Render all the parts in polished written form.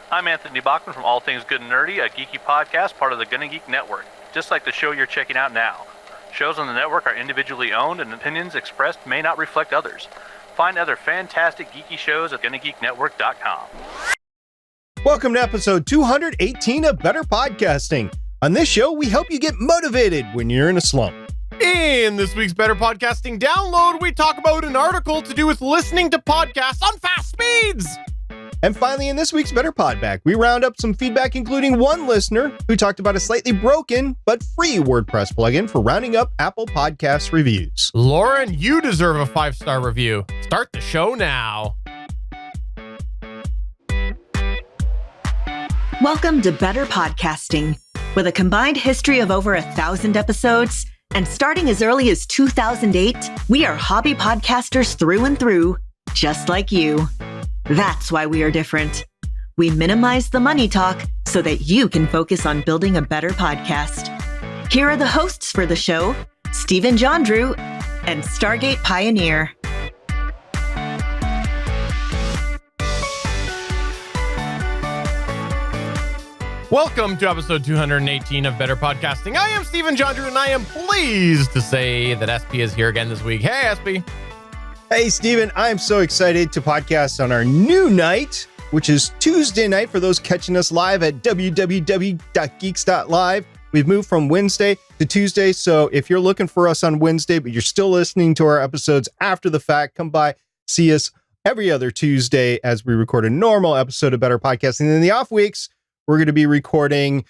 I'm Anthony Bachman from All Things Good and Nerdy, a geeky podcast part of the GonnaGeek network, just like the show you're checking out now. Shows on the network are individually owned and opinions expressed may not reflect others. Find other fantastic geeky shows at GonnaGeekNetwork.com. Welcome to episode 218 of Better Podcasting. On this show, we help you get motivated when you're in a slump. In this week's Better Podcasting Download, we talk about an article to do with listening to podcasts on fast speeds. And finally, in this week's Better Podback, we round up some feedback, including one listener who talked about a slightly broken but free WordPress plugin for rounding up Apple Podcasts reviews. Lauren, you deserve a 5-star review. Start the show now. Welcome to Better Podcasting. With a combined history of over 1,000 episodes and starting as early as 2008, we are hobby podcasters through and through, just like you. That's why we are different. We minimize the money talk so that you can focus on building a better podcast. Here are the hosts for the show, Stephen Jondrew and Stargate Pioneer. Welcome to episode 218 of Better Podcasting. I am Stephen Jondrew, and I am pleased to say that SP is here again this week. Hey, SP. Hey, Steven, I'm so excited to podcast on our new night, which is Tuesday night for those catching us live at www.Geeks.Live. We've moved from Wednesday to Tuesday, so if you're looking for us on Wednesday, but you're still listening to our episodes after the fact, come by, see us every other Tuesday as we record a normal episode of Better Podcasting. And in the off weeks, we're going to be recording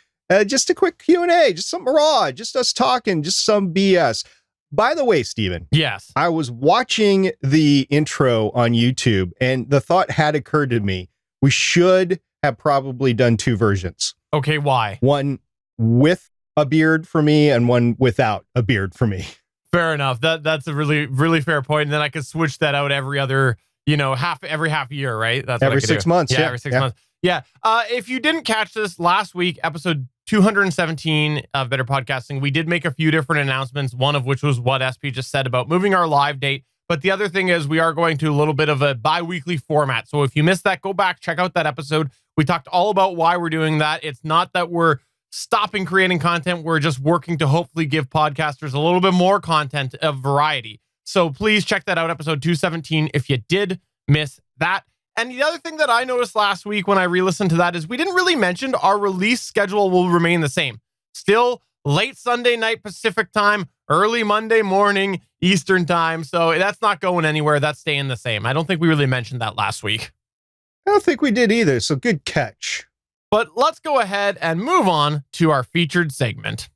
just a quick Q&A, just something raw, just us talking, just some BS. By the way, Steven. Yes. I was watching the intro on YouTube and the thought had occurred to me, we should have probably done two versions. Okay, why? One with a beard for me and one without a beard for me. Fair enough. That's a really fair point. And then I could switch that out every other, every half year, right? That's every 6 months. Yeah, every 6 months. Yeah. If you didn't catch this last week, episode 217 of Better Podcasting, we did make a few different announcements, one of which was what SP just said about moving our live date. But the other thing is we are going to a little bit of a bi-weekly format. So if you missed that, go back, check out that episode. We talked all about why we're doing that. It's not that we're stopping creating content. We're just working to hopefully give podcasters a little bit more content of variety. So please check that out, episode 217, if you did miss that. And the other thing that I noticed last week when I re-listened to that is we didn't really mention our release schedule will remain the same. Still late Sunday night Pacific time, early Monday morning Eastern time. So that's not going anywhere. That's staying the same. I don't think we really mentioned that last week. I don't think we did either. So good catch. But let's go ahead and move on to our featured segment.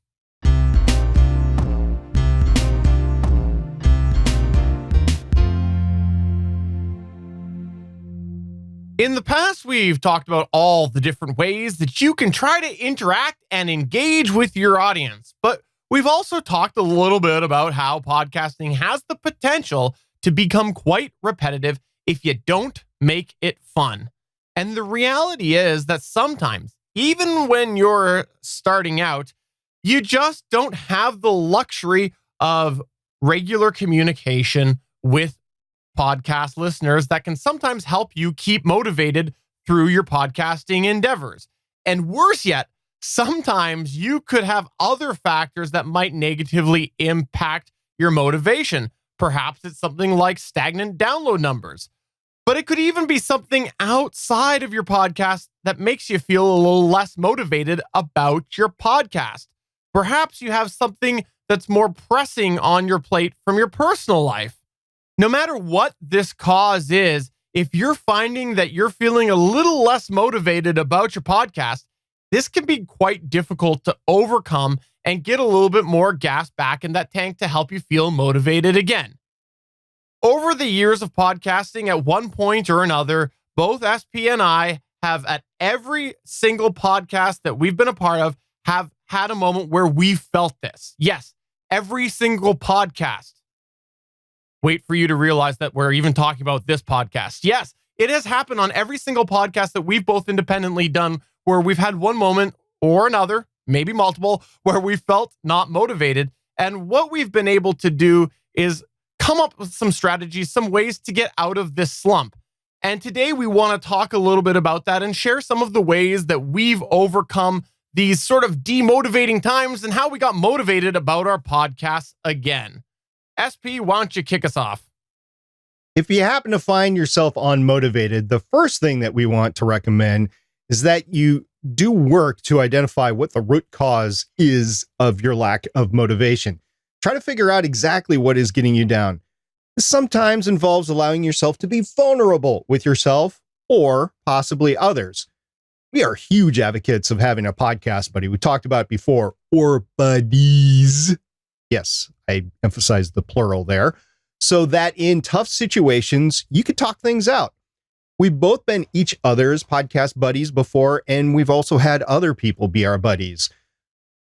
In the past, we've talked about all the different ways that you can try to interact and engage with your audience. But we've also talked a little bit about how podcasting has the potential to become quite repetitive if you don't make it fun. And the reality is that sometimes, even when you're starting out, you just don't have the luxury of regular communication with podcast listeners that can sometimes help you keep motivated through your podcasting endeavors. And worse yet, sometimes you could have other factors that might negatively impact your motivation. Perhaps it's something like stagnant download numbers, but it could even be something outside of your podcast that makes you feel a little less motivated about your podcast. Perhaps you have something that's more pressing on your plate from your personal life. No matter what this cause is, if you're finding that you're feeling a little less motivated about your podcast, this can be quite difficult to overcome and get a little bit more gas back in that tank to help you feel motivated again. Over the years of podcasting, at one point or another, both SP and I have, at every single podcast that we've been a part of, have had a moment where we felt this. Yes, every single podcast. Wait for you to realize that we're even talking about this podcast. Yes, it has happened on every single podcast that we've both independently done where we've had one moment or another, maybe multiple, where we felt not motivated. And what we've been able to do is come up with some strategies, some ways to get out of this slump. And today we want to talk a little bit about that and share some of the ways that we've overcome these sort of demotivating times and how we got motivated about our podcasts again. SP, why don't you kick us off? If you happen to find yourself unmotivated, the first thing that we want to recommend is that you do work to identify what the root cause is of your lack of motivation. Try to figure out exactly what is getting you down. This sometimes involves allowing yourself to be vulnerable with yourself or possibly others. We are huge advocates of having a podcast buddy. We talked about it before, or buddies. Yes, I emphasized the plural there, so that in tough situations, you could talk things out. We've both been each other's podcast buddies before, and we've also had other people be our buddies.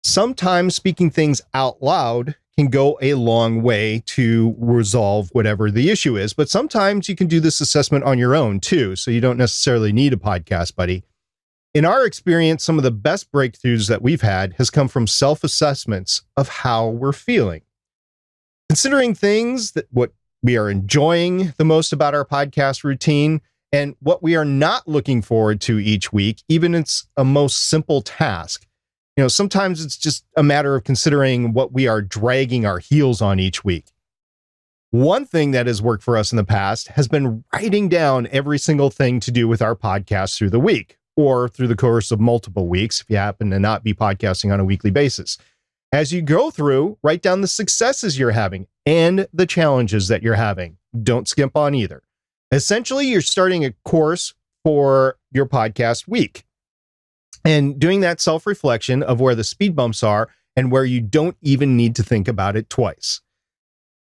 Sometimes speaking things out loud can go a long way to resolve whatever the issue is, but sometimes you can do this assessment on your own too, so you don't necessarily need a podcast buddy. In our experience, some of the best breakthroughs that we've had has come from self-assessments of how we're feeling. Considering things that what we are enjoying the most about our podcast routine and what we are not looking forward to each week, even if it's a most simple task. Sometimes it's just a matter of considering what we are dragging our heels on each week. One thing that has worked for us in the past has been writing down every single thing to do with our podcast through the week or through the course of multiple weeks if you happen to not be podcasting on a weekly basis. As you go through, write down the successes you're having and the challenges that you're having. Don't skimp on either. Essentially, you're starting a course for your podcast week. And doing that self-reflection of where the speed bumps are and where you don't even need to think about it twice.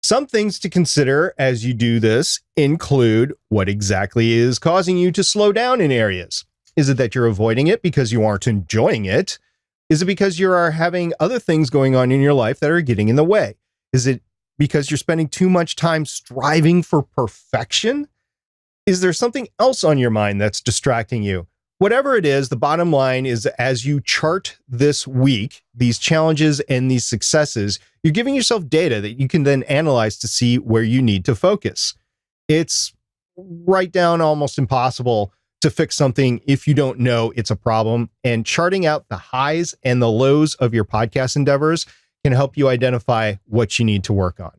Some things to consider as you do this include what exactly is causing you to slow down in areas. Is it that you're avoiding it because you aren't enjoying it? Is it because you are having other things going on in your life that are getting in the way? Is it because you're spending too much time striving for perfection? Is there something else on your mind that's distracting you? Whatever it is, the bottom line is as you chart this week, these challenges and these successes, you're giving yourself data that you can then analyze to see where you need to focus. It's right down almost impossible to fix something if you don't know it's a problem, and charting out the highs and the lows of your podcast endeavors can help you identify what you need to work on.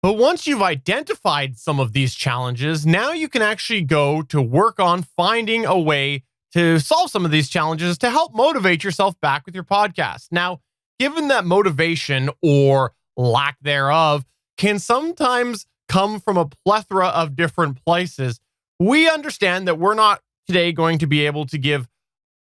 But once you've identified some of these challenges, now you can actually go to work on finding a way to solve some of these challenges to help motivate yourself back with your podcast. Now, given that motivation or lack thereof can sometimes come from a plethora of different places, we understand that we're not today going to be able to give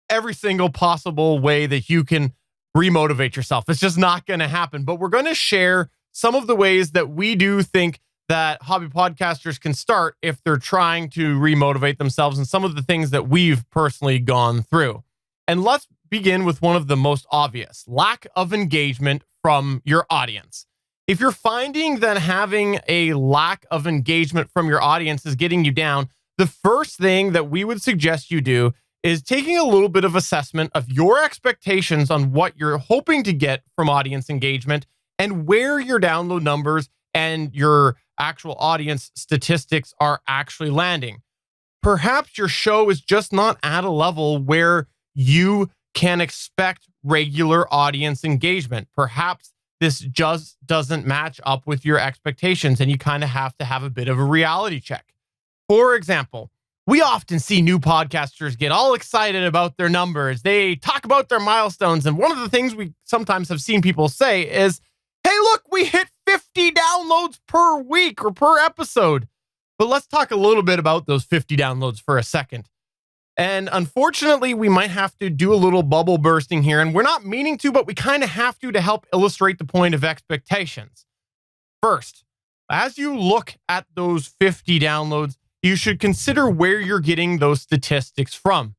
every single possible way that you can remotivate yourself. It's just not going to happen. But we're going to share some of the ways that we do think that hobby podcasters can start if they're trying to remotivate themselves, and some of the things that we've personally gone through. And let's begin with one of the most obvious: lack of engagement from your audience. If you're finding that having a lack of engagement from your audience is getting you down, the first thing that we would suggest you do is taking a little bit of assessment of your expectations on what you're hoping to get from audience engagement and where your download numbers and your actual audience statistics are actually landing. Perhaps your show is just not at a level where you can expect regular audience engagement. Perhaps this just doesn't match up with your expectations, and you kind of have to have a bit of a reality check. For example, we often see new podcasters get all excited about their numbers. They talk about their milestones, and one of the things we sometimes have seen people say is, hey, look, we hit 50 downloads per week or per episode. But let's talk a little bit about those 50 downloads for a second. And unfortunately, we might have to do a little bubble bursting here, and we're not meaning to, but we kind of have to help illustrate the point of expectations. First, as you look at those 50 downloads, you should consider where you're getting those statistics from.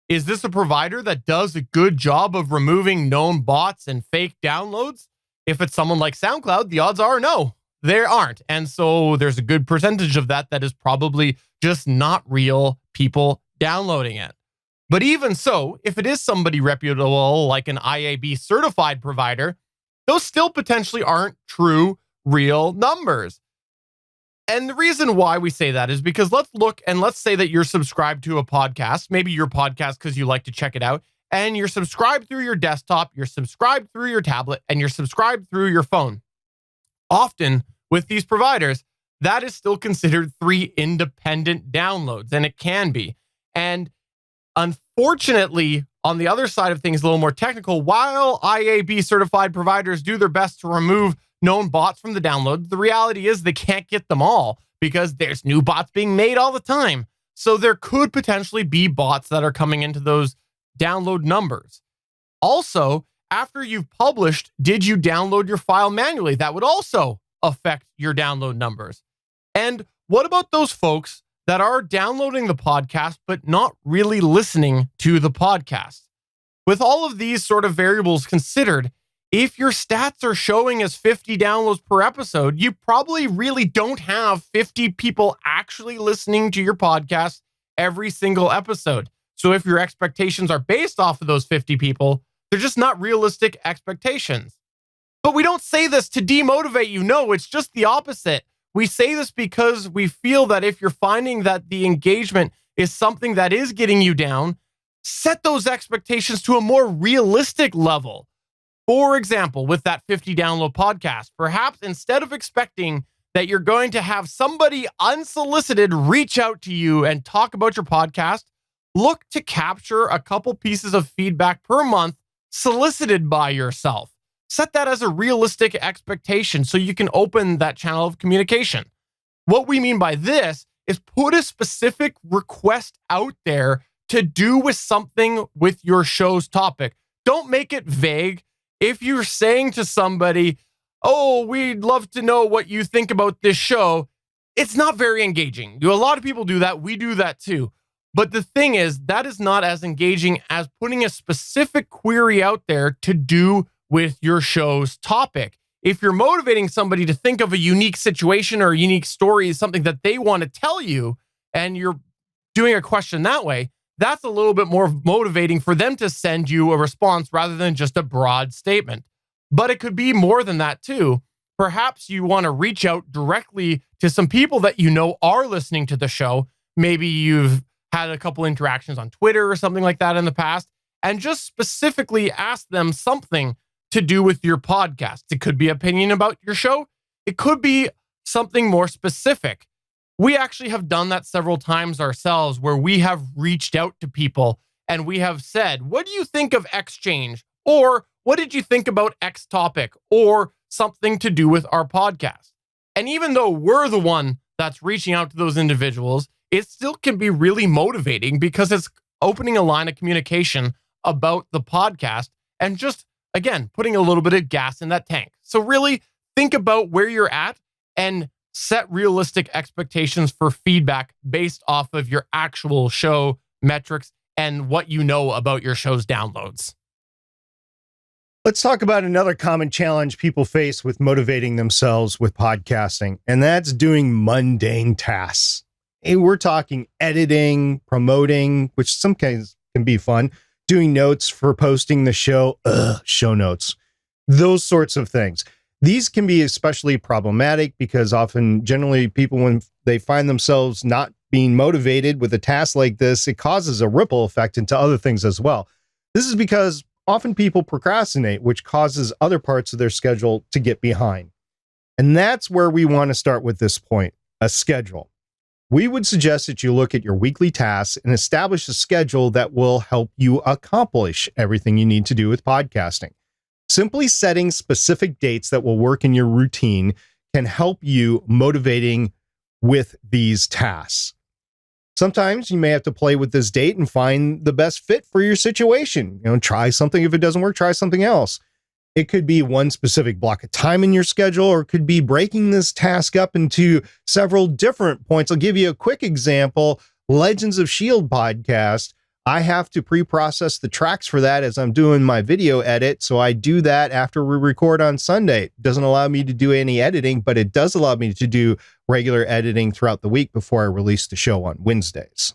Is this a provider that does a good job of removing known bots and fake downloads? If it's someone like SoundCloud, the odds are no, there aren't. And so there's a good percentage of that is probably just not real people downloading it. But even so, if it is somebody reputable like an IAB certified provider, those still potentially aren't true, real numbers. And the reason why we say that is because let's say that you're subscribed to a podcast, maybe your podcast because you like to check it out, and you're subscribed through your desktop, you're subscribed through your tablet, and you're subscribed through your phone. Often with these providers, that is still considered 3 independent downloads, and it can be. And unfortunately, on the other side of things, a little more technical, while IAB certified providers do their best to remove known bots from the download, the reality is they can't get them all because there's new bots being made all the time. So there could potentially be bots that are coming into those download numbers. Also, after you've published, did you download your file manually? That would also affect your download numbers. And what about those folks that are downloading the podcast but not really listening to the podcast? With all of these sort of variables considered, if your stats are showing as 50 downloads per episode, you probably really don't have 50 people actually listening to your podcast every single episode. So if your expectations are based off of those 50 people, they're just not realistic expectations. But we don't say this to demotivate you. No, it's just the opposite. We say this because we feel that if you're finding that the engagement is something that is getting you down, set those expectations to a more realistic level. For example, with that 50 download podcast, perhaps instead of expecting that you're going to have somebody unsolicited reach out to you and talk about your podcast, look to capture a couple pieces of feedback per month solicited by yourself. Set that as a realistic expectation so you can open that channel of communication. What we mean by this is put a specific request out there to do with something with your show's topic. Don't make it vague. If you're saying to somebody, oh, we'd love to know what you think about this show, it's not very engaging. A lot of people do that. We do that too. But the thing is, that is not as engaging as putting a specific query out there to do with your show's topic. If you're motivating somebody to think of a unique situation or a unique story, something that they want to tell you, and you're doing a question that way, that's a little bit more motivating for them to send you a response rather than just a broad statement. But it could be more than that too. Perhaps you want to reach out directly to some people that you know are listening to the show. Maybe you've had a couple interactions on Twitter or something like that in the past, and just specifically ask them something to do with your podcast. It could be opinion about your show. It could be something more specific. We actually have done that several times ourselves where we have reached out to people and we have said, what do you think of X change? Or what did you think about X topic? Or something to do with our podcast. And even though we're the one that's reaching out to those individuals, it still can be really motivating because it's opening a line of communication about the podcast and just, again, putting a little bit of gas in that tank. So really think about where you're at and set realistic expectations for feedback based off of your actual show metrics and what you know about your show's downloads. Let's talk about another common challenge people face with motivating themselves with podcasting, and that's doing mundane tasks. Hey, we're talking editing, promoting, which some cases can be fun, doing notes for posting the show, show notes, those sorts of things. These can be especially problematic because generally people, when they find themselves not being motivated with a task like this, it causes a ripple effect into other things as well. This is because often people procrastinate, which causes other parts of their schedule to get behind. And that's where we want to start with this point, a schedule. We would suggest that you look at your weekly tasks and establish a schedule that will help you accomplish everything you need to do with podcasting. Simply setting specific dates that will work in your routine can help you motivating with these tasks. Sometimes you may have to play with this date and find the best fit for your situation. Try something. If it doesn't work, try something else. It could be one specific block of time in your schedule, or it could be breaking this task up into several different points. I'll give you a quick example. Legends of S.H.I.E.L.D. podcast. I have to pre-process the tracks for that as I'm doing my video edit. So I do that after we record on Sunday. It doesn't allow me to do any editing, but it does allow me to do regular editing throughout the week before I release the show on Wednesdays.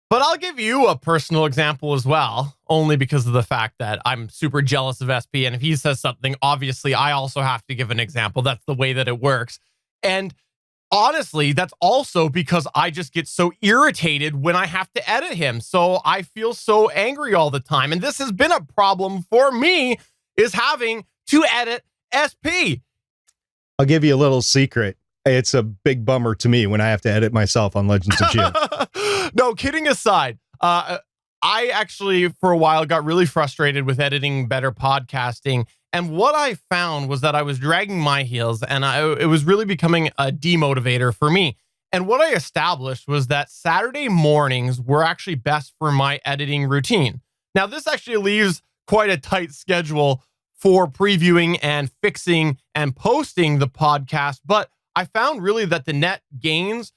But I'll give you a personal example as well, only because of the fact that I'm super jealous of SP. And if he says something, obviously I also have to give an example. That's the way that it works. And honestly, that's also because I just get so irritated when I have to edit him. So I feel so angry all the time. And this has been a problem for me, is having to edit SP. I'll give you a little secret. It's a big bummer to me when I have to edit myself on Legends of Shield. No, kidding aside, I actually, for a while, got really frustrated with editing Better Podcasting. And what I found was that I was dragging my heels, and it was really becoming a demotivator for me. And what I established was that Saturday mornings were actually best for my editing routine. Now, this actually leaves quite a tight schedule for previewing and fixing and posting the podcast, but I found really that the net gains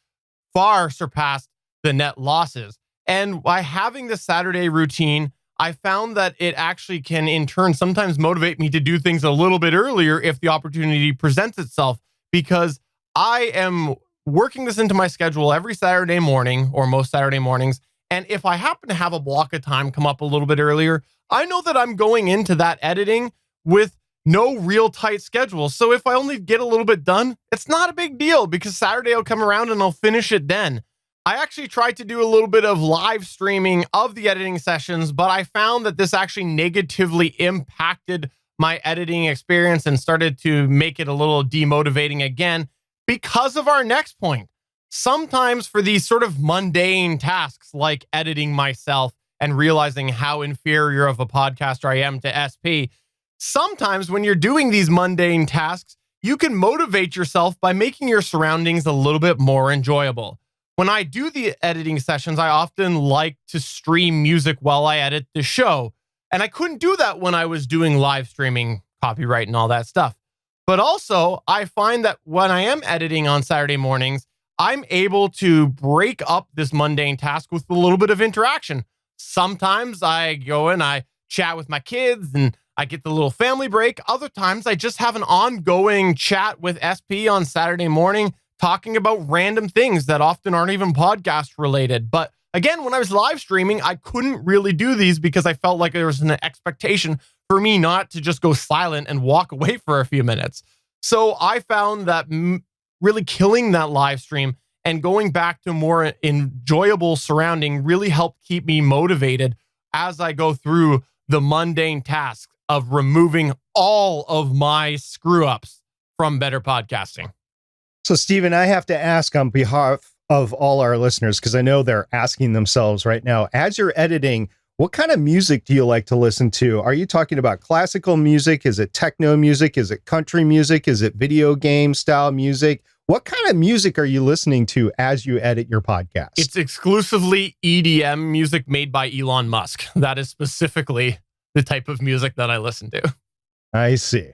far surpassed the net losses. And by having the Saturday routine, I found that it actually can, in turn, sometimes motivate me to do things a little bit earlier if the opportunity presents itself, because I am working this into my schedule every Saturday morning, or most Saturday mornings. And if I happen to have a block of time come up a little bit earlier, I know that I'm going into that editing with no real tight schedule. So if I only get a little bit done, it's not a big deal, because Saturday will come around and I'll finish it then. I actually tried to do a little bit of live streaming of the editing sessions, but I found that this actually negatively impacted my editing experience and started to make it a little demotivating again because of our next point. Sometimes for these sort of mundane tasks like editing myself and realizing how inferior of a podcaster I am to SP, sometimes when you're doing these mundane tasks, you can motivate yourself by making your surroundings a little bit more enjoyable. When I do the editing sessions, I often like to stream music while I edit the show. And I couldn't do that when I was doing live streaming, copyright, and all that stuff. But also, I find that when I am editing on Saturday mornings, I'm able to break up this mundane task with a little bit of interaction. Sometimes I go and I chat with my kids and I get the little family break. Other times I just have an ongoing chat with SP on Saturday morning, talking about random things that often aren't even podcast related. But again, when I was live streaming, I couldn't really do these because I felt like there was an expectation for me not to just go silent and walk away for a few minutes. So I found that really killing that live stream and going back to more enjoyable surrounding really helped keep me motivated as I go through the mundane task of removing all of my screw ups from Better Podcasting. So, Stephen, I have to ask on behalf of all our listeners, because I know they're asking themselves right now, as you're editing, what kind of music do you like to listen to? Are you talking about classical music? Is it techno music? Is it country music? Is it video game style music? What kind of music are you listening to as you edit your podcast? It's exclusively EDM music made by Elon Musk. That is specifically the type of music that I listen to. I see.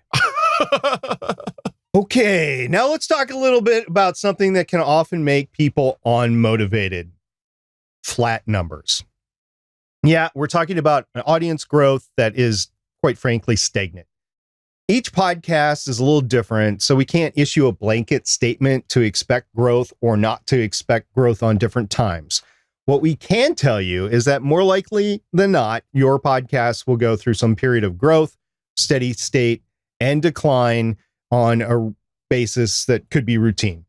Okay, now let's talk a little bit about something that can often make people unmotivated. Flat numbers. Yeah, we're talking about an audience growth that is, quite frankly, stagnant. Each podcast is a little different, so we can't issue a blanket statement to expect growth or not to expect growth on different times. What we can tell you is that more likely than not, your podcast will go through some period of growth, steady state, and decline on a basis that could be routine.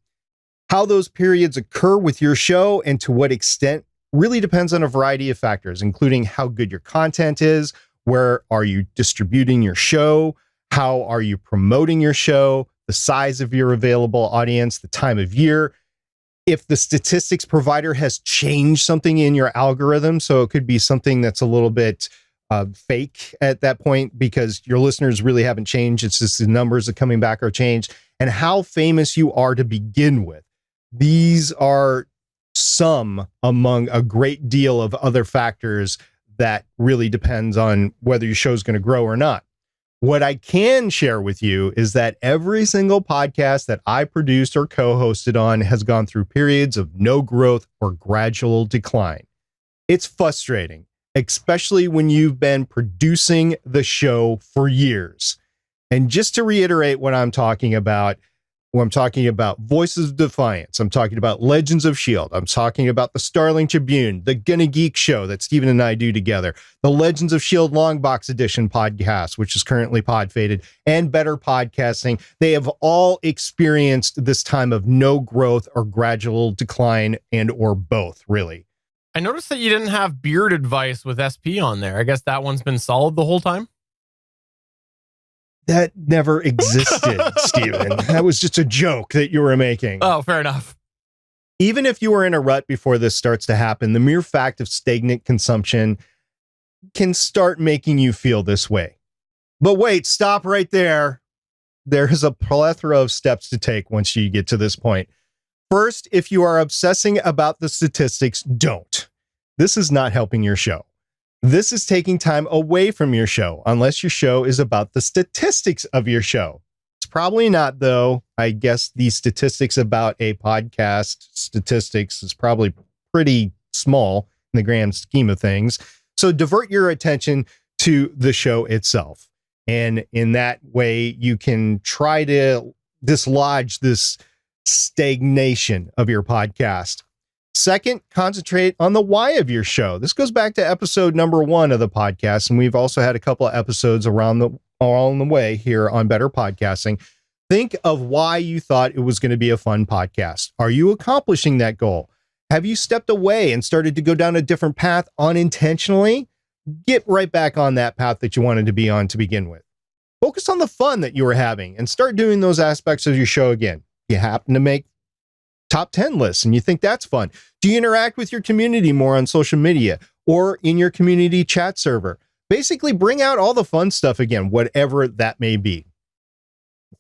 How those periods occur with your show and to what extent really depends on a variety of factors, including how good your content is, where are you distributing your show, how are you promoting your show, the size of your available audience, the time of year, if the statistics provider has changed something in your algorithm. So it could be something that's a little bit fake at that point because your listeners really haven't changed. It's just the numbers that coming back are changed, and how famous you are to begin with. These are some among a great deal of other factors that really depends on whether your show is going to grow or not. What I can share with you is that every single podcast that I produced or co-hosted on has gone through periods of no growth or gradual decline. It's frustrating, especially when you've been producing the show for years. And just to reiterate what I'm talking about, I'm talking about Voices of Defiance. I'm talking about Legends of S.H.I.E.L.D. I'm talking about the Starling Tribune, the GonnaGeek show that Stephen and I do together, the Legends of S.H.I.E.L.D. Long Box Edition podcast, which is currently pod-fated, and Better Podcasting. They have all experienced this time of no growth or gradual decline, and or both, really. I noticed that you didn't have beard advice with SP on there. I guess that one's been solid the whole time. That never existed, Stephen. That was just a joke that you were making. Oh, fair enough. Even if you were in a rut before this starts to happen, the mere fact of stagnant consumption can start making you feel this way. But wait, stop right there. There is a plethora of steps to take once you get to this point. First, if you are obsessing about the statistics, don't. This is not helping your show. This is taking time away from your show, unless your show is about the statistics of your show. It's probably not, though. I guess the statistics about a podcast statistics is probably pretty small in the grand scheme of things. So divert your attention to the show itself. And in that way, you can try to dislodge this stagnation of your podcast. Second, concentrate on the why of your show. This goes back to episode number 1 of the podcast, and we've also had a couple of episodes along the way here on Better Podcasting. Think of why you thought it was going to be a fun podcast. Are you accomplishing that goal? Have you stepped away and started to go down a different path unintentionally? Get right back on that path that you wanted to be on to begin with. Focus on the fun that you were having and start doing those aspects of your show again. You happen to make top 10 lists and you think that's fun. Do you interact with your community more on social media or in your community chat server? Basically bring out all the fun stuff again, whatever that may be.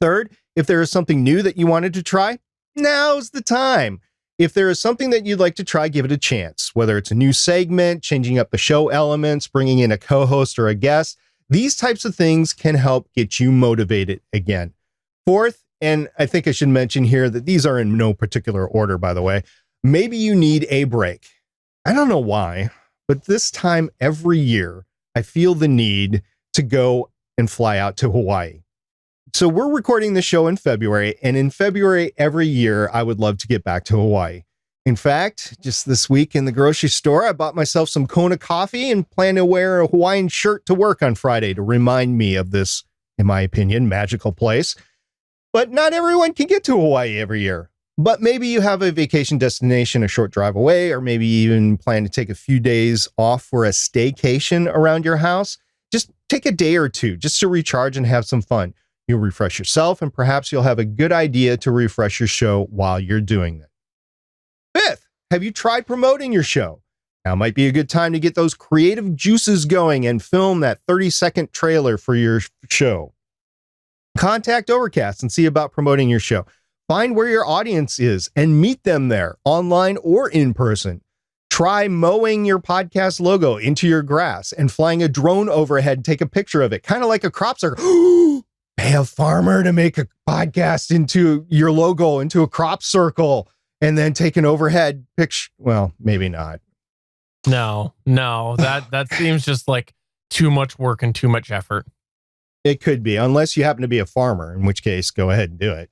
Third, if there is something new that you wanted to try, now's the time. If there is something that you'd like to try, give it a chance. Whether it's a new segment, changing up the show elements, bringing in a co-host or a guest, these types of things can help get you motivated again. Fourth, and I think I should mention here that these are in no particular order, by the way. Maybe you need a break. I don't know why, but this time every year, I feel the need to go and fly out to Hawaii. So we're recording the show in February, and in February every year, I would love to get back to Hawaii. In fact, just this week in the grocery store, I bought myself some Kona coffee and plan to wear a Hawaiian shirt to work on Friday to remind me of this, in my opinion, magical place. But not everyone can get to Hawaii every year. But maybe you have a vacation destination a short drive away, or maybe even plan to take a few days off for a staycation around your house. Just take a day or two just to recharge and have some fun. You'll refresh yourself, and perhaps you'll have a good idea to refresh your show while you're doing it. Fifth, have you tried promoting your show? Now might be a good time to get those creative juices going and film that 30-second trailer for your show. Contact Overcast and see about promoting your show. Find where your audience is and meet them there, online or in person. Try mowing your podcast logo into your grass and flying a drone overhead, take a picture of it, kind of like a crop circle. Pay a farmer to make a podcast into your logo, into a crop circle, and then take an overhead picture. Well, maybe not. No, that seems just like too much work and too much effort. It could be, unless you happen to be a farmer, in which case, go ahead and do it.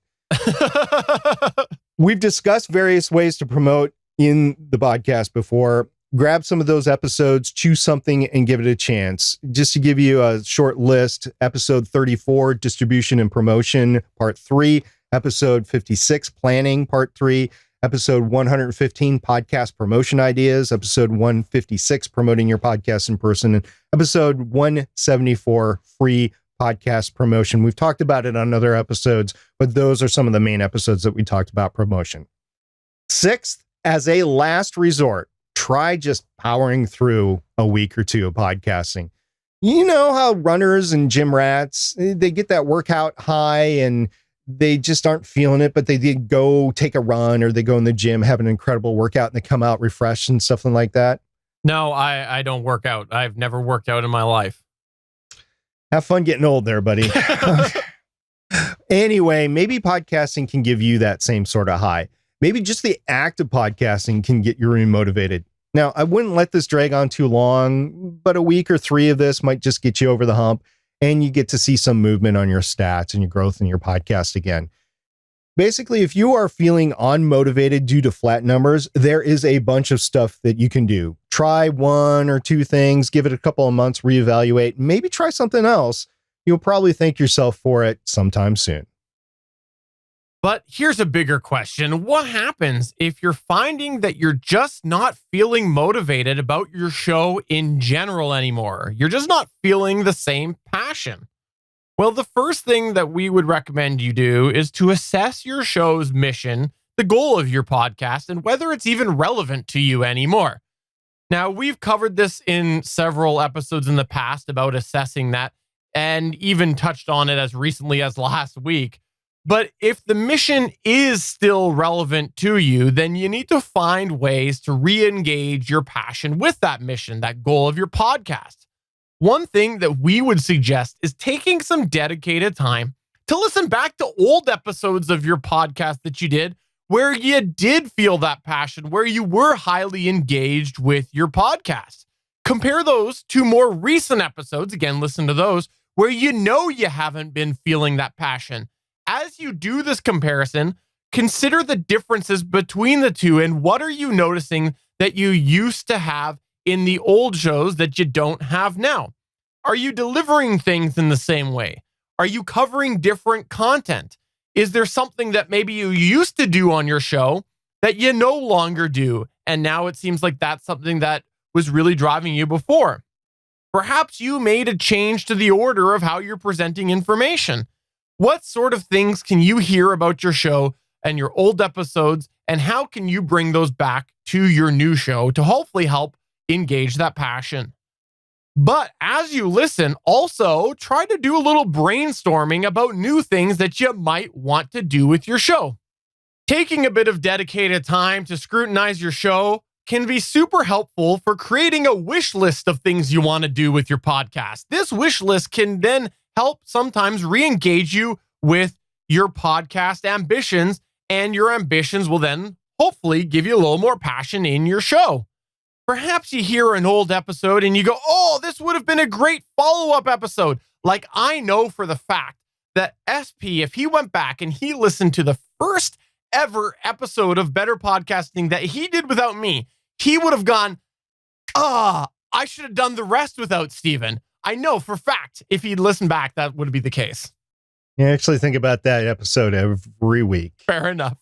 We've discussed various ways to promote in the podcast before. Grab some of those episodes, choose something, and give it a chance. Just to give you a short list, episode 34, Distribution and Promotion, Part 3, episode 56, Planning, Part 3, episode 115, Podcast Promotion Ideas, episode 156, Promoting Your Podcast in Person, and episode 174, Free Podcast Promotion. We've talked about it on other episodes, but those are some of the main episodes that we talked about promotion. Sixth, as a last resort, try just powering through a week or two of podcasting. You know how runners and gym rats, they get that workout high and they just aren't feeling it, but they did go take a run or they go in the gym, have an incredible workout, and they come out refreshed and something like that. No, I don't work out. I've never worked out in my life. Have fun getting old there, buddy. Anyway, maybe podcasting can give you that same sort of high. Maybe just the act of podcasting can get you remotivated. Now, I wouldn't let this drag on too long, but a week or 3 of this might just get you over the hump, and you get to see some movement on your stats and your growth in your podcast again. Basically, if you are feeling unmotivated due to flat numbers, there is a bunch of stuff that you can do. Try one or two things, give it a couple of months, reevaluate, maybe try something else. You'll probably thank yourself for it sometime soon. But here's a bigger question. What happens if you're finding that you're just not feeling motivated about your show in general anymore? You're just not feeling the same passion. Well, the first thing that we would recommend you do is to assess your show's mission, the goal of your podcast, and whether it's even relevant to you anymore. Now, we've covered this in several episodes in the past about assessing that, and even touched on it as recently as last week. But if the mission is still relevant to you, then you need to find ways to re-engage your passion with that mission, that goal of your podcast. One thing that we would suggest is taking some dedicated time to listen back to old episodes of your podcast that you did where you did feel that passion, where you were highly engaged with your podcast. Compare those to more recent episodes. Again, listen to those where you know you haven't been feeling that passion. As you do this comparison, consider the differences between the two and what are you noticing that you used to have in the old shows that you don't have now? Are you delivering things in the same way? Are you covering different content? Is there something that maybe you used to do on your show that you no longer do, and now it seems like that's something that was really driving you before? Perhaps you made a change to the order of how you're presenting information. What sort of things can you hear about your show and your old episodes, and how can you bring those back to your new show to hopefully help engage that passion? But as you listen, also try to do a little brainstorming about new things that you might want to do with your show. Taking a bit of dedicated time to scrutinize your show can be super helpful for creating a wish list of things you want to do with your podcast. This wish list can then help sometimes re-engage you with your podcast ambitions, and your ambitions will then hopefully give you a little more passion in your show. Perhaps you hear an old episode and you go, oh, this would have been a great follow-up episode. Like I know for the fact that SP, if he went back and he listened to the first ever episode of Better Podcasting that he did without me, he would have gone, I should have done the rest without Steven. I know for fact, if he'd listened back, that would be the case. You actually think about that episode every week. Fair enough.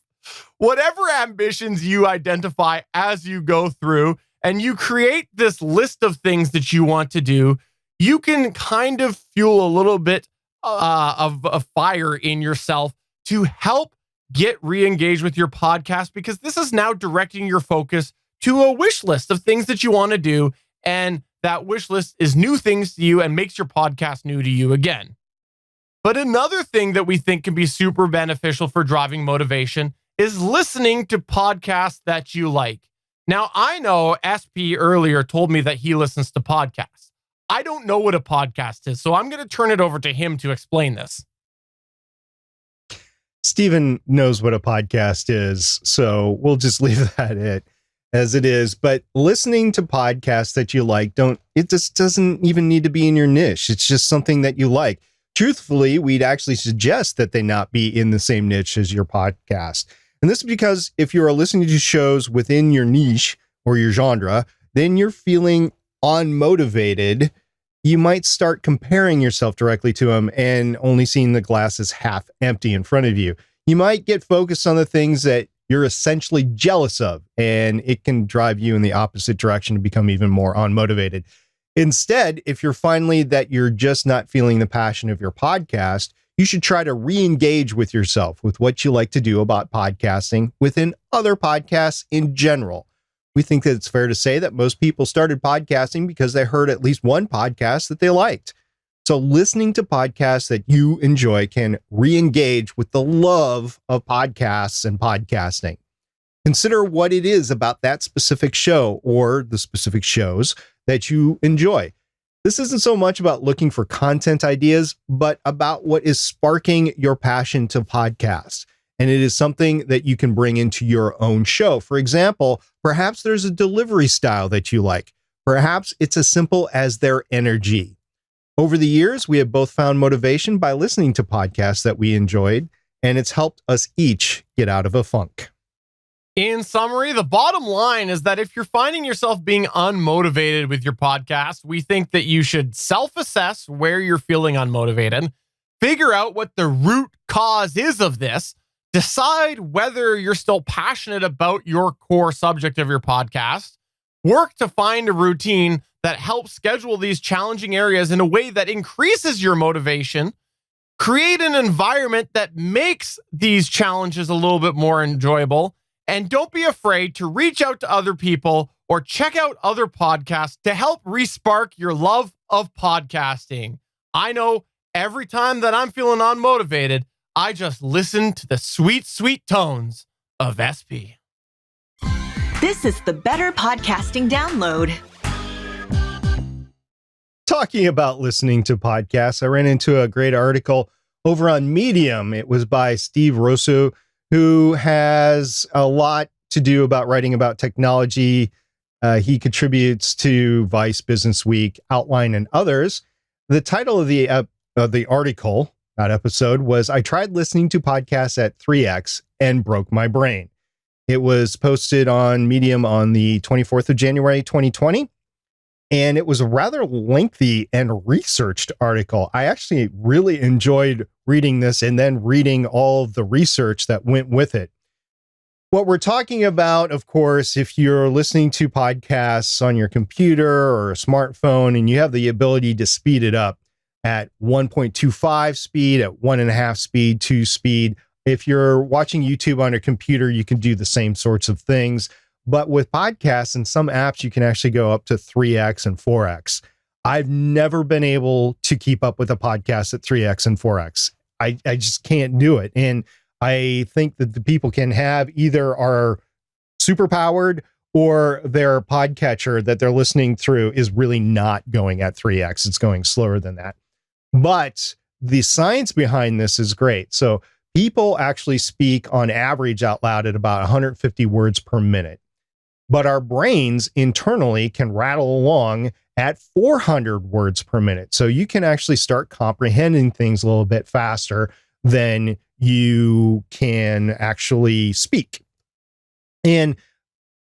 Whatever ambitions you identify as you go through and you create this list of things that you want to do, you can kind of fuel a little bit of a fire in yourself to help get re-engaged with your podcast, because this is now directing your focus to a wish list of things that you want to do. And that wish list is new things to you and makes your podcast new to you again. But another thing that we think can be super beneficial for driving motivation is listening to podcasts that you like. Now, I know SP earlier told me that he listens to podcasts. I don't know what a podcast is, so I'm going to turn it over to him to explain this. Steven knows what a podcast is, so we'll just leave that as it is. But listening to podcasts that you like, it just doesn't even need to be in your niche. It's just something that you like. Truthfully, we'd actually suggest that they not be in the same niche as your podcast. And this is because if you're listening to shows within your niche or your genre, then you're feeling unmotivated. You might start comparing yourself directly to them and only seeing the glass as half empty in front of you. You might get focused on the things that you're essentially jealous of, and it can drive you in the opposite direction to become even more unmotivated. Instead, if you're finally that you're just not feeling the passion of your podcast, you should try to re-engage with yourself, with what you like to do about podcasting within other podcasts in general. We think that it's fair to say that most people started podcasting because they heard at least one podcast that they liked. So listening to podcasts that you enjoy can re-engage with the love of podcasts and podcasting. Consider what it is about that specific show or the specific shows that you enjoy. This isn't so much about looking for content ideas, but about what is sparking your passion to podcast. And it is something that you can bring into your own show. For example, perhaps there's a delivery style that you like. Perhaps it's as simple as their energy. Over the years, we have both found motivation by listening to podcasts that we enjoyed, and it's helped us each get out of a funk. In summary, the bottom line is that if you're finding yourself being unmotivated with your podcast, we think that you should self-assess where you're feeling unmotivated, figure out what the root cause is of this, decide whether you're still passionate about your core subject of your podcast, work to find a routine that helps schedule these challenging areas in a way that increases your motivation, create an environment that makes these challenges a little bit more enjoyable, and don't be afraid to reach out to other people or check out other podcasts to help respark your love of podcasting. I know every time that I'm feeling unmotivated, I just listen to the sweet, sweet tones of SP. This is the Better Podcasting Download. Talking about listening to podcasts, I ran into a great article over on Medium. It was by Steve Rosso, who has a lot to do about writing about technology. He contributes to Vice, Business Week, Outline, and others. The title of the article, that episode, was "I tried listening to podcasts at 3x and broke my brain." It was posted on Medium on the 24th of January, 2020. And it was a rather lengthy and researched article. I actually really enjoyed reading this and then reading all of the research that went with it. What we're talking about, of course, if you're listening to podcasts on your computer or a smartphone and you have the ability to speed it up at 1.25 speed, at 1.5 speed, 2 speed. If you're watching YouTube on your computer, you can do the same sorts of things. But with podcasts and some apps, you can actually go up to 3x and 4x. I've never been able to keep up with a podcast at 3x and 4x. I just can't do it. And I think that the people can have either are super powered or their podcatcher that they're listening through is really not going at 3x. It's going slower than that. But the science behind this is great. So people actually speak on average out loud at about 150 words per minute. But our brains internally can rattle along at 400 words per minute. So you can actually start comprehending things a little bit faster than you can actually speak. And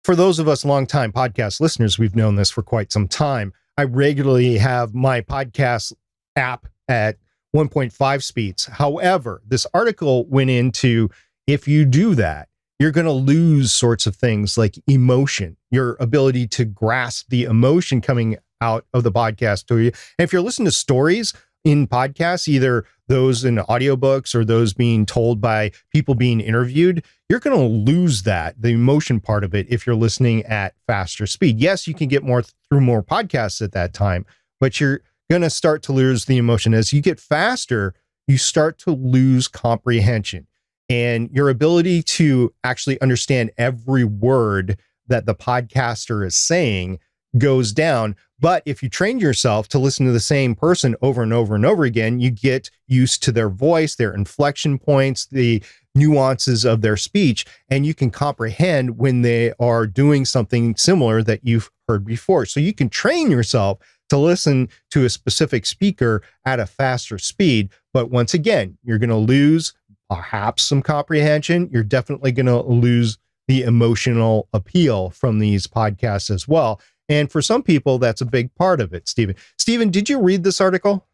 for those of us longtime podcast listeners, we've known this for quite some time. I regularly have my podcast app at 1.5 speeds. However, this article went into, if you do that, you're going to lose sorts of things like emotion, your ability to grasp the emotion coming out of the podcast to you. And if you're listening to stories in podcasts, either those in audiobooks or those being told by people being interviewed, you're going to lose that, the emotion part of it, if you're listening at faster speed. Yes, you can get more through more podcasts at that time, but you're going to start to lose the emotion. As you get faster, you start to lose comprehension. And your ability to actually understand every word that the podcaster is saying goes down. But if you train yourself to listen to the same person over and over and over again, you get used to their voice, their inflection points, the nuances of their speech, and you can comprehend when they are doing something similar that you've heard before. So you can train yourself to listen to a specific speaker at a faster speed. But once again, you're going to lose perhaps some comprehension. You're definitely going to lose the emotional appeal from these podcasts as well. And for some people, that's a big part of it, Stephen. Stephen, did you read this article?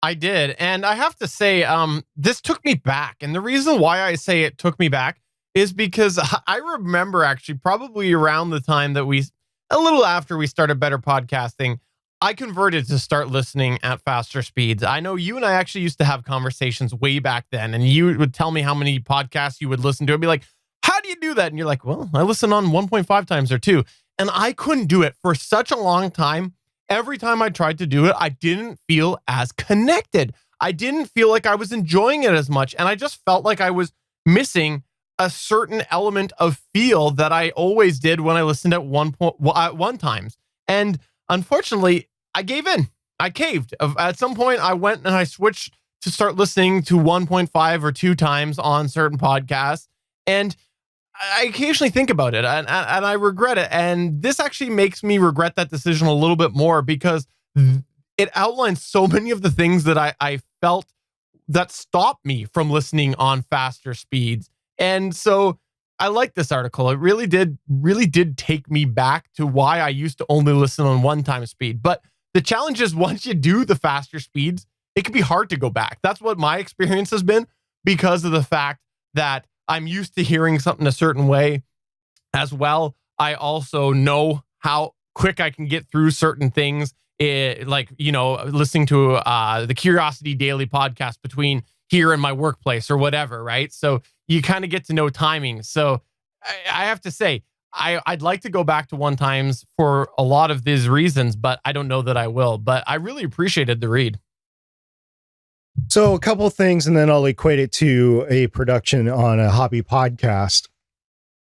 I did. And I have to say, this took me back. And the reason why I say it took me back is because I remember actually probably around the time that a little after we started Better Podcasting, I converted to start listening at faster speeds. I know you and I actually used to have conversations way back then, and you would tell me how many podcasts you would listen to. I'd be like, how do you do that? And you're like, well, I listen on 1.5 times or 2. And I couldn't do it for such a long time. Every time I tried to do it, I didn't feel as connected. I didn't feel like I was enjoying it as much. And I just felt like I was missing a certain element of feel that I always did when I listened at one times. And unfortunately, I gave in. I caved. At some point, I went and I switched to start listening to 1.5 or 2 times on certain podcasts. And I occasionally think about it and I regret it. And this actually makes me regret that decision a little bit more because it outlines so many of the things that I felt that stop me from listening on faster speeds. And so I like this article. It really did take me back to why I used to only listen on one time speed. But the challenge is once you do the faster speeds, it can be hard to go back. That's what my experience has been, because of the fact that I'm used to hearing something a certain way as well. I also know how quick I can get through certain things, like, listening to the Curiosity Daily podcast between here and my workplace or whatever, right? So you kind of get to know timing. So I have to say, I'd like to go back to one times for a lot of these reasons, but I don't know that I will. But I really appreciated the read. So a couple of things, and then I'll equate it to a production on a hobby podcast.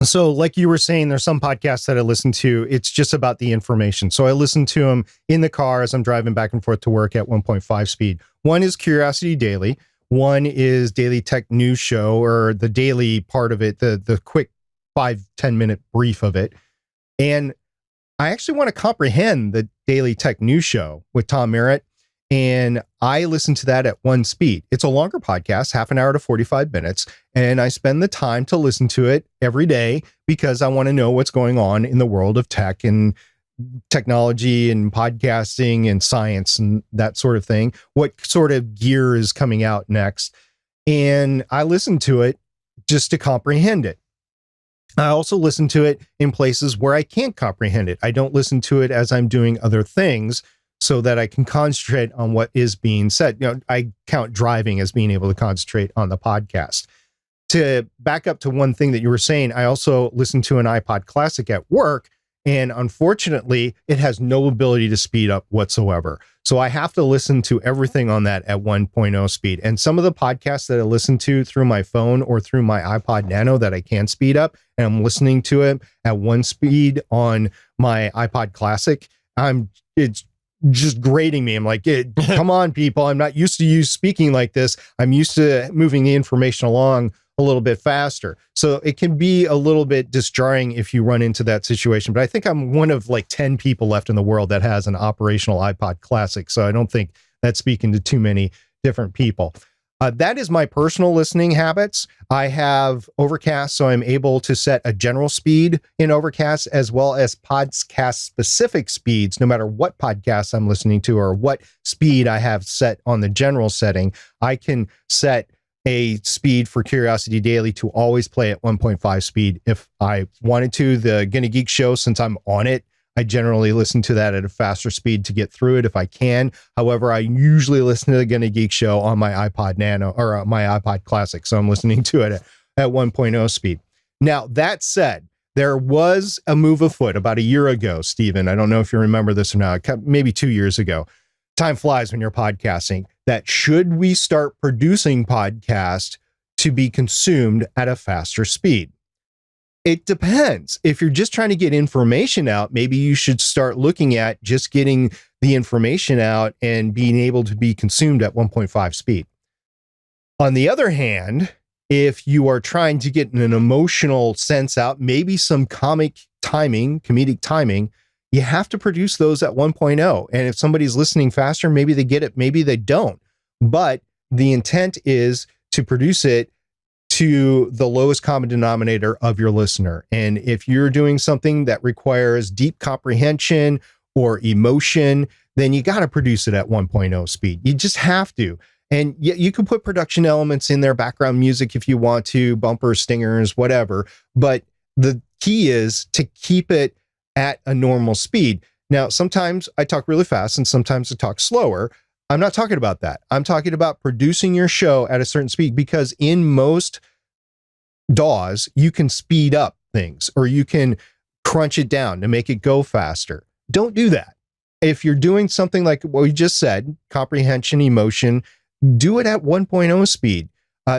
So like you were saying, there's some podcasts that I listen to. It's just about the information. So I listen to them in the car as I'm driving back and forth to work at 1.5 speed. One is Curiosity Daily. One is Daily Tech News Show, or the daily part of it, the quick 5-10 minute brief of it. And I actually want to comprehend the Daily Tech News Show with Tom Merritt. And I listen to that at one speed. It's a longer podcast, half an hour to 45 minutes. And I spend the time to listen to it every day because I want to know what's going on in the world of tech and technology and podcasting and science and that sort of thing. What sort of gear is coming out next? And I listen to it just to comprehend it. I also listen to it in places where I can't comprehend it. I don't listen to it as I'm doing other things, so that I can concentrate on what is being said. I count driving as being able to concentrate on the podcast. To back up to one thing that you were saying, I also listen to an iPod Classic at work, and unfortunately, it has no ability to speed up whatsoever. So I have to listen to everything on that at 1.0 speed. And some of the podcasts that I listen to through my phone or through my iPod Nano that I can speed up, and I'm listening to it at one speed on my iPod Classic, it's just grating me. I'm like, come on, people. I'm not used to you speaking like this. I'm used to moving the information along a little bit faster. So it can be a little bit disjarring if you run into that situation. But I think I'm one of like 10 people left in the world that has an operational iPod Classic. So I don't think that's speaking to too many different people. That is my personal listening habits. I have Overcast, so I'm able to set a general speed in Overcast as well as podcast specific speeds, no matter what podcast I'm listening to or what speed I have set on the general setting. I can set a speed for Curiosity Daily to always play at 1.5 speed if I wanted to. The GonnaGeek show, since I'm on it, I generally listen to that at a faster speed to get through it if I can. However, I usually listen to the GonnaGeek show on my iPod Nano or my iPod Classic. So I'm listening to it at 1.0 speed. Now, that said, there was a move afoot about a year ago, Stephen. I don't know if you remember this or not, maybe 2 years ago. Time flies when you're podcasting. That should we start producing podcasts to be consumed at a faster speed? It depends. If you're just trying to get information out, maybe you should start looking at just getting the information out and being able to be consumed at 1.5 speed. On the other hand, if you are trying to get an emotional sense out, maybe some comedic timing, you have to produce those at 1.0. And if somebody's listening faster, maybe they get it, maybe they don't. But the intent is to produce it to the lowest common denominator of your listener. And if you're doing something that requires deep comprehension or emotion, then you got to produce it at 1.0 speed. You just have to. And you can put production elements in there, background music if you want to, bumpers, stingers, whatever. But the key is to keep it at a normal speed. Now, sometimes I talk really fast and sometimes I talk slower. I'm not talking about that. I'm talking about producing your show at a certain speed, because in most DAWs, you can speed up things or you can crunch it down to make it go faster. Don't do that. If you're doing something like what we just said, comprehension, emotion, do it at 1.0 speed.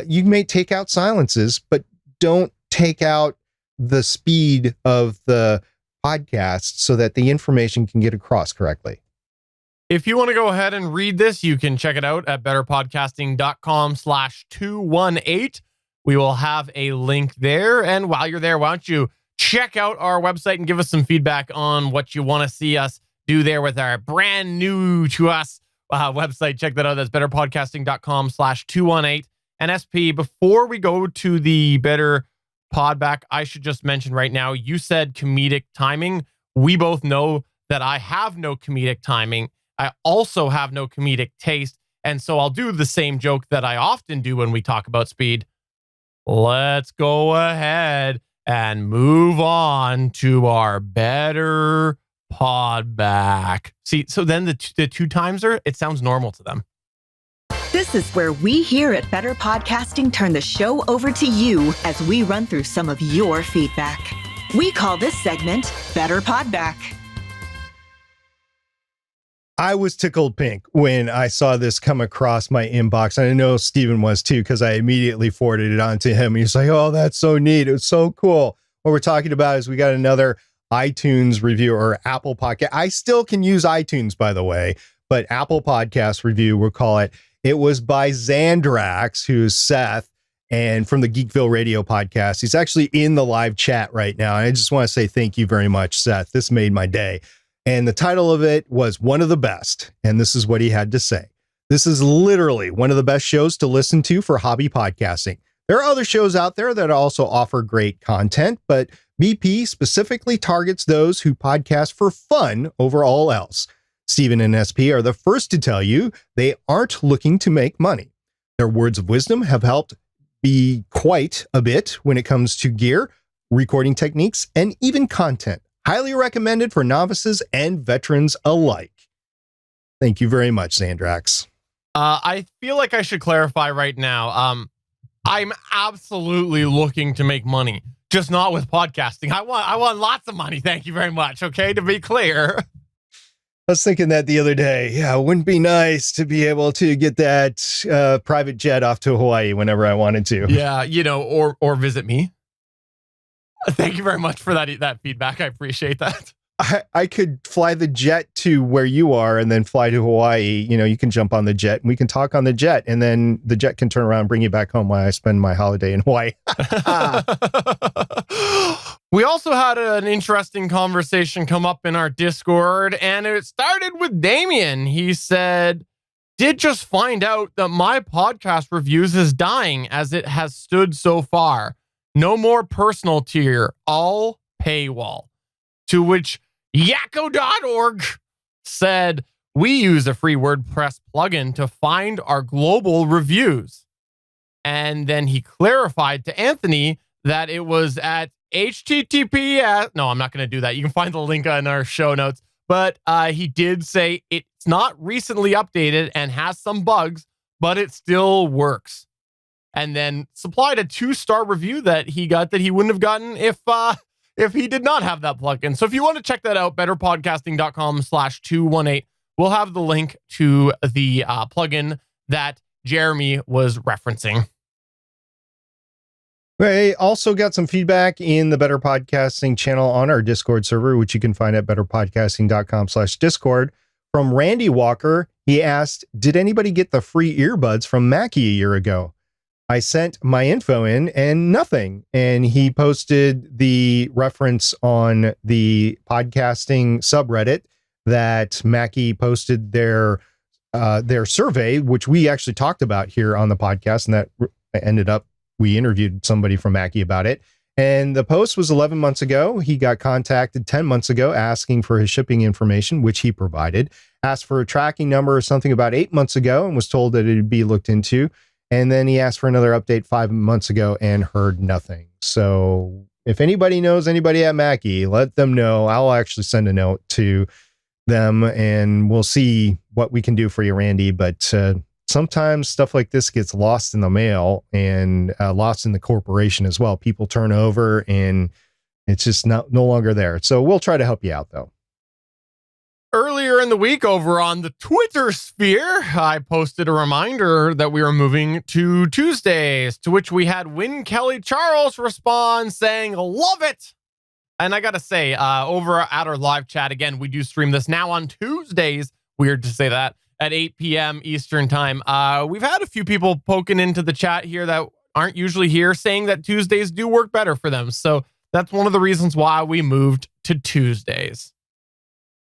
You may take out silences, but don't take out the speed of the podcast so that the information can get across correctly. If you want to go ahead and read this, you can check it out at betterpodcasting.com/218. We will have a link there. And while you're there, why don't you check out our website and give us some feedback on what you want to see us do there with our brand new to us website. Check that out. That's betterpodcasting.com/218. And SP, before we go to the Better Podback, I should just mention right now, you said comedic timing. We both know that I have no comedic timing. I also have no comedic taste. And so I'll do the same joke that I often do when we talk about speed. Let's go ahead and move on to our Better Podback. See, so then the two times it sounds normal to them. This is where we here at Better Podcasting turn the show over to you as we run through some of your feedback. We call this segment Better Podback. I was tickled pink when I saw this come across my inbox. And I know Steven was too, because I immediately forwarded it on to him. He's like, oh, that's so neat. It was so cool. What we're talking about is we got another iTunes review or Apple Podcast. I still can use iTunes, by the way, but Apple Podcast review, we'll call it. It was by Zandrax, who's Seth, and from the Geekville Radio podcast. He's actually in the live chat right now. And I just want to say thank you very much, Seth. This made my day. And the title of it was One of the Best. And this is what he had to say. This is literally one of the best shows to listen to for hobby podcasting. There are other shows out there that also offer great content, but BP specifically targets those who podcast for fun over all else. Steven and SP are the first to tell you they aren't looking to make money. Their words of wisdom have helped be quite a bit when it comes to gear, recording techniques, and even content. Highly recommended for novices and veterans alike. Thank you very much, Zandrax. I feel like I should clarify right now. I'm absolutely looking to make money, just not with podcasting. I want lots of money. Thank you very much. Okay, to be clear. I was thinking that the other day. Yeah, it wouldn't be nice to be able to get that private jet off to Hawaii whenever I wanted to. Yeah, or visit me. Thank you very much for that feedback. I appreciate that. I could fly the jet to where you are and then fly to Hawaii. You can jump on the jet and we can talk on the jet, and then the jet can turn around and bring you back home while I spend my holiday in Hawaii. We also had an interesting conversation come up in our Discord, and it started with Damien. He said, did just find out that my podcast reviews is dying as it has stood so far. No more personal tier, all paywall. To which yakko.org said, we use a free WordPress plugin to find our global reviews. And then he clarified to Anthony that it was at HTTPS. No, I'm not going to do that. You can find the link in our show notes. But he did say it's not recently updated and has some bugs, but it still works. And then supplied a 2-star review that he got that he wouldn't have gotten if he did not have that plugin. So if you want to check that out, betterpodcasting.com/218, we'll have the link to the plugin that Jeremy was referencing. We also got some feedback in the Better Podcasting channel on our Discord server, which you can find at betterpodcasting.com/Discord. From Randy Walker, he asked, did anybody get the free earbuds from Mackie a year ago? I sent my info in and nothing. And he posted the reference on the podcasting subreddit that Mackie posted their survey, which we actually talked about here on the podcast. And that ended up, we interviewed somebody from Mackie about it. And the post was 11 months ago. He got contacted 10 months ago asking for his shipping information, which he provided, asked for a tracking number or something about 8 months ago and was told that it would be looked into. And then he asked for another update 5 months ago and heard nothing. So if anybody knows anybody at Mackie, let them know. I'll actually send a note to them and we'll see what we can do for you, Randy. But sometimes stuff like this gets lost in the mail and lost in the corporation as well. People turn over and it's just no longer there. So we'll try to help you out, though. Earlier in the week over on the Twitter sphere, I posted a reminder that we were moving to Tuesdays, to which we had Win Kelly Charles respond saying, love it. And I got to say, over at our live chat, again, we do stream this now on Tuesdays. Weird to say that, at 8 p.m. Eastern time. We've had a few people poking into the chat here that aren't usually here saying that Tuesdays do work better for them. So that's one of the reasons why we moved to Tuesdays.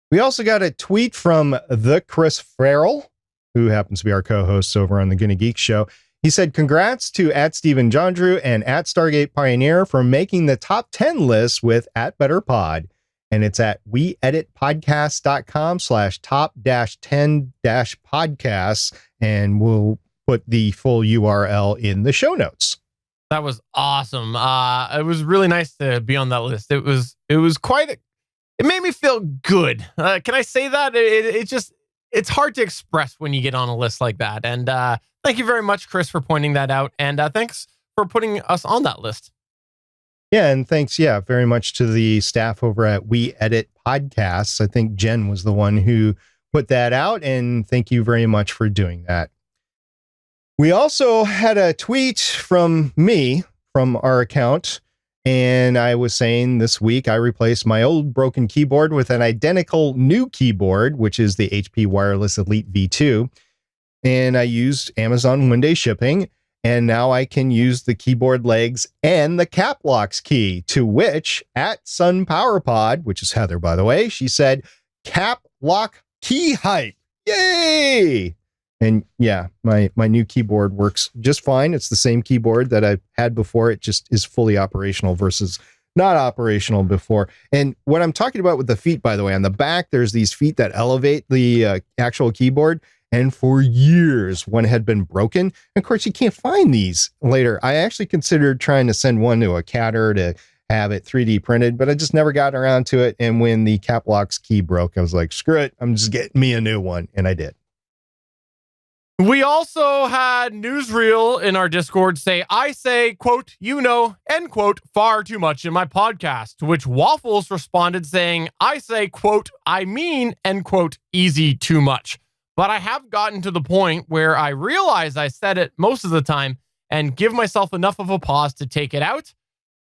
We also got a tweet from the Chris Farrell. who happens to be our co-host over on the GonnaGeek show. He said, congrats to @Steven Jondrew and @Stargate Pioneer for making the top 10 list with @BetterPod. And it's at weeditpodcast.com/top-10-podcasts. And we'll put the full URL in the show notes. That was awesome. It was really nice to be on that list. It was quite, it made me feel good. Can I say that? It's hard to express when you get on a list like that. And thank you very much, Chris, for pointing that out. And thanks for putting us on that list. Yeah, and thanks, very much to the staff over at We Edit Podcasts. I think Jen was the one who put that out, and thank you very much for doing that. We also had a tweet from me, from our account, and I was saying this week I replaced my old broken keyboard with an identical new keyboard, which is the HP Wireless Elite V2, and I used Amazon one-day shipping. And now I can use the keyboard legs and the cap locks key, to which @SunPowerPod, which is Heather, by the way, she said, cap lock key hype. Yay! And yeah, my new keyboard works just fine. It's the same keyboard that I've had before. It just is fully operational versus not operational before. And what I'm talking about with the feet, by the way, on the back, there's these feet that elevate the actual keyboard. And for years, one had been broken. And of course, you can't find these later. I actually considered trying to send one to a catter to have it 3D printed, but I just never got around to it. And when the cap locks key broke, I was like, screw it. I'm just getting me a new one. And I did. We also had Newsreel in our Discord say, I say, quote, end quote, far too much in my podcast, to which Waffles responded saying, I say, quote, I mean, end quote, easy too much. But I have gotten to the point where I realize I said it most of the time and give myself enough of a pause to take it out.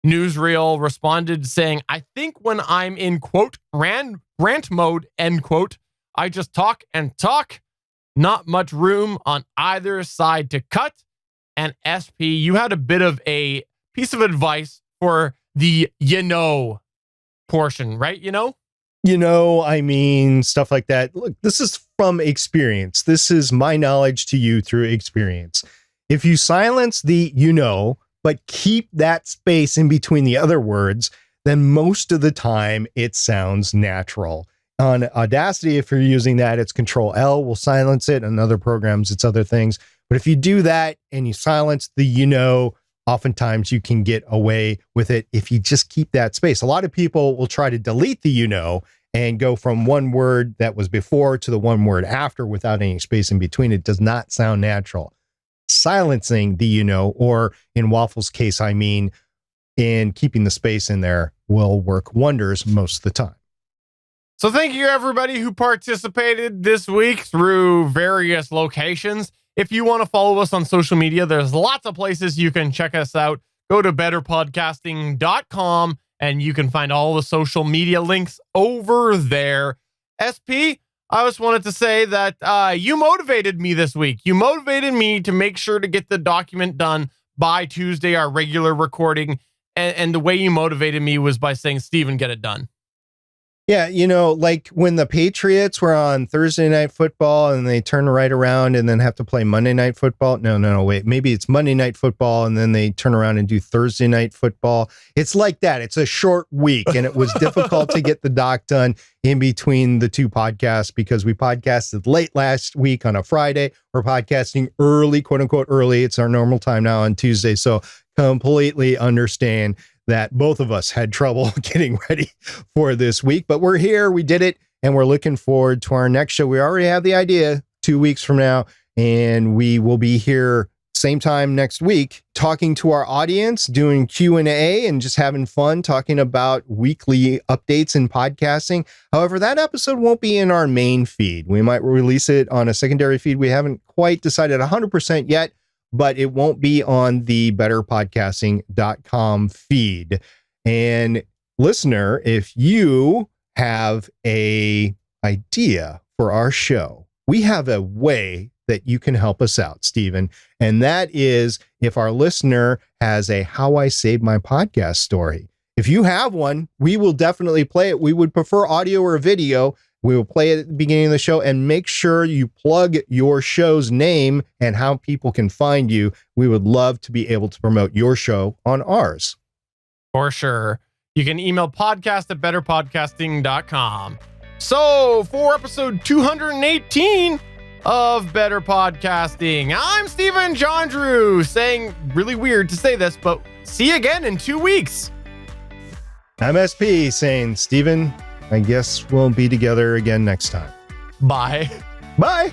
Newsreel responded saying, I think when I'm in, quote, rant mode, end quote, I just talk and talk. Not much room on either side to cut. And SP, you had a bit of a piece of advice for the portion, right? I mean, stuff like that. Look, this is from experience. This is my knowledge to you through experience. If you silence the but keep that space in between the other words, then most of the time it sounds natural. On Audacity, if you're using that, it's Control-L will silence it. On other programs, it's other things. But if you do that and you silence the oftentimes you can get away with it if you just keep that space. A lot of people will try to delete the and go from one word that was before to the one word after without any space in between. It does not sound natural. Silencing the or in Waffle's case, I mean, and keeping the space in there will work wonders most of the time. So thank you, everybody who participated this week through various locations. If you want to follow us on social media, there's lots of places you can check us out. Go to betterpodcasting.com and you can find all the social media links over there. SP, I just wanted to say that you motivated me this week. You motivated me to make sure to get the document done by Tuesday, our regular recording. And the way you motivated me was by saying, Steven, get it done. Yeah, like when the Patriots were on Thursday Night Football and they turn right around and then have to play Monday Night Football. No, wait. Maybe it's Monday Night Football and then they turn around and do Thursday Night Football. It's like that. It's a short week and it was difficult to get the doc done in between the two podcasts because we podcasted late last week on a Friday. We're podcasting early, quote unquote, early. It's our normal time now on Tuesday. So completely understand that both of us had trouble getting ready for this week, but we're here, we did it, and we're looking forward to our next show. We already have the idea 2 weeks from now, and we will be here same time next week, talking to our audience, doing Q&A, and just having fun talking about weekly updates in podcasting. However, that episode won't be in our main feed. We might release it on a secondary feed. We haven't quite decided 100% yet, but it won't be on the betterpodcasting.com feed. And listener, if you have a idea for our show, we have a way that you can help us out, Steven. And that is if our listener has a How I Saved My Podcast story. If you have one, we will definitely play it. We would prefer audio or video We will play it at the beginning of the show, and make sure you plug your show's name and how people can find you. We would love to be able to promote your show on ours. For sure. You can email podcast@betterpodcasting.com. So for episode 218 of Better Podcasting, I'm Stephen Jondrew, saying, really weird to say this, but see you again in 2 weeks. I'm SP saying, Stephen, I guess we'll be together again next time. Bye. Bye.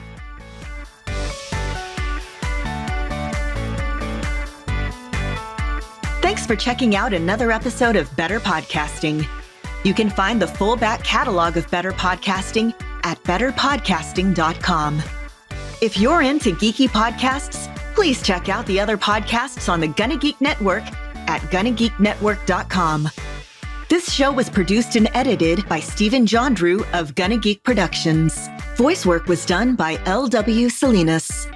Thanks for checking out another episode of Better Podcasting. You can find the full back catalog of Better Podcasting at betterpodcasting.com. If you're into geeky podcasts, please check out the other podcasts on the GonnaGeek Network at GonnaGeekNetwork.com. This show was produced and edited by Stephen Jondrew of GonnaGeek Productions. Voice work was done by L.W. Salinas.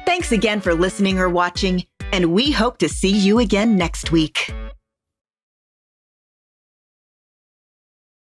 Thanks again for listening or watching, and we hope to see you again next week.